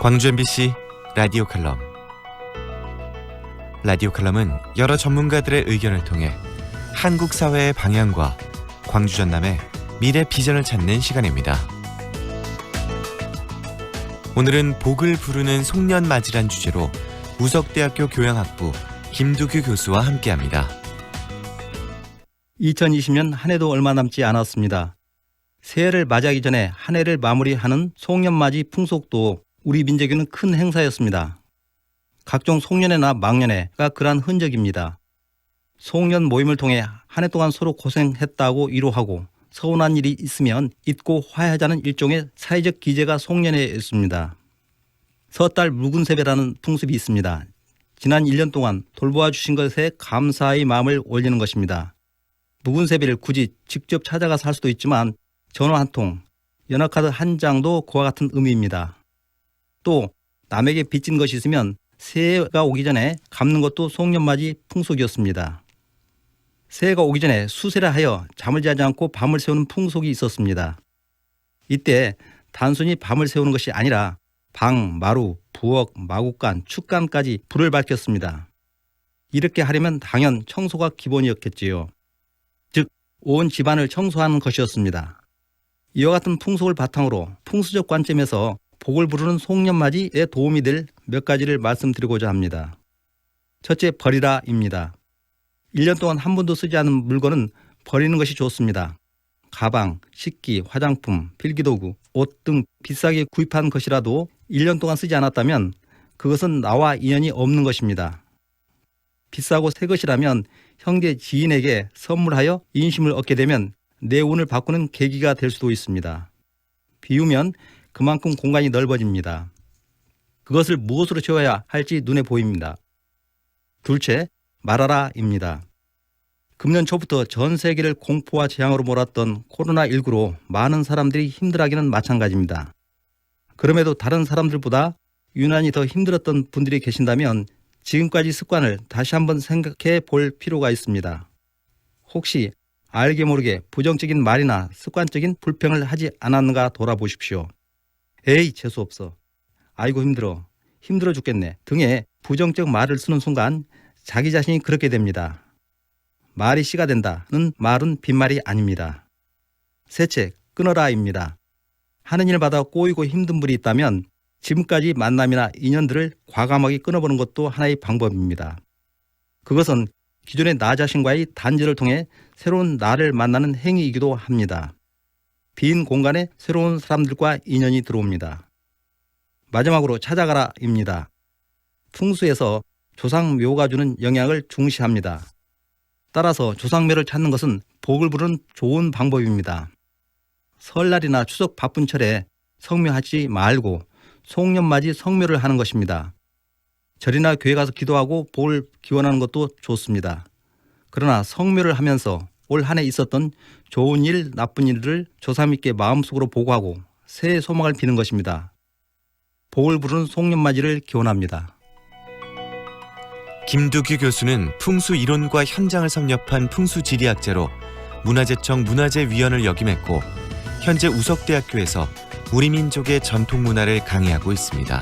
광주 MBC 라디오 칼럼. 라디오 칼럼은 여러 전문가들의 의견을 통해 한국 사회의 방향과 광주 전남의 미래 비전을 찾는 시간입니다. 오늘은 복을 부르는 송년맞이란 주제로 우석대학교 교양학부 김두규 교수와 함께합니다. 2020년 한 해도 얼마 남지 않았습니다. 새해를 맞이하기 전에 한 해를 마무리하는 송년맞이 풍속도 우리 민족에는 큰 행사였습니다. 각종 송년회나 막년회가 그러한 흔적입니다. 송년 모임을 통해 한 해 동안 서로 고생했다고 위로하고 서운한 일이 있으면 잊고 화해하자는 일종의 사회적 기제가 송년회였습니다. 섣달 묵은 세배라는 풍습이 있습니다. 지난 1년 동안 돌보아 주신 것에 감사의 마음을 올리는 것입니다. 묵은 세배를 굳이 직접 찾아가서 할 수도 있지만 전화 한 통, 연합카드 한 장도 그와 같은 의미입니다. 또 남에게 빚진 것이 있으면 새해가 오기 전에 갚는 것도 송년맞이 풍속이었습니다. 새해가 오기 전에 수세를 하여 잠을 자지 않고 밤을 새우는 풍속이 있었습니다. 이때 단순히 밤을 새우는 것이 아니라 방, 마루, 부엌, 마구간, 축간까지 불을 밝혔습니다. 이렇게 하려면 당연 청소가 기본이었겠지요. 즉, 온 집안을 청소하는 것이었습니다. 이와 같은 풍속을 바탕으로 풍수적 관점에서 복을 부르는 송년맞이에 도움이 될 몇 가지를 말씀드리고자 합니다. 첫째, 버리라입니다. 1년 동안 한 번도 쓰지 않은 물건은 버리는 것이 좋습니다. 가방, 식기, 화장품, 필기도구, 옷 등 비싸게 구입한 것이라도 1년 동안 쓰지 않았다면 그것은 나와 인연이 없는 것입니다. 비싸고 새 것이라면 형제 지인에게 선물하여 인심을 얻게 되면 내 운을 바꾸는 계기가 될 수도 있습니다. 비우면 그만큼 공간이 넓어집니다. 그것을 무엇으로 채워야 할지 눈에 보입니다. 둘째, 말하라입니다. 금년 초부터 전 세계를 공포와 재앙으로 몰았던 코로나19로 많은 사람들이 힘들어하기는 마찬가지입니다. 그럼에도 다른 사람들보다 유난히 더 힘들었던 분들이 계신다면 지금까지 습관을 다시 한번 생각해 볼 필요가 있습니다. 혹시 알게 모르게 부정적인 말이나 습관적인 불평을 하지 않았는가 돌아보십시오. 에이, 재수없어. 아이고 힘들어 죽겠네 등의 부정적 말을 쓰는 순간 자기 자신이 그렇게 됩니다. 말이 씨가 된다는 말은 빈말이 아닙니다. 셋째, 끊어라입니다. 하는 일마다 꼬이고 힘든 분이 있다면 지금까지 만남이나 인연들을 과감하게 끊어보는 것도 하나의 방법입니다. 그것은 기존의 나 자신과의 단절을 통해 새로운 나를 만나는 행위이기도 합니다. 빈 공간에 새로운 사람들과 인연이 들어옵니다. 마지막으로 찾아가라입니다. 풍수에서 조상묘가 주는 영향을 중시합니다. 따라서 조상묘를 찾는 것은 복을 부르는 좋은 방법입니다. 설날이나 추석 바쁜 철에 성묘하지 말고 송년맞이 성묘를 하는 것입니다. 절이나 교회 가서 기도하고 복을 기원하는 것도 좋습니다. 그러나 성묘를 하면서 올 한 해 있었던 좋은 일, 나쁜 일을 조사님께 마음속으로 보고하고 새해 소망을 비는 것입니다. 복을 부르는 송년맞이를 기원합니다. 김두규 교수는 풍수 이론과 현장을 섭렵한 풍수지리학자로 문화재청 문화재위원을 역임했고 현재 우석대학교에서 우리 민족의 전통 문화를 강의하고 있습니다.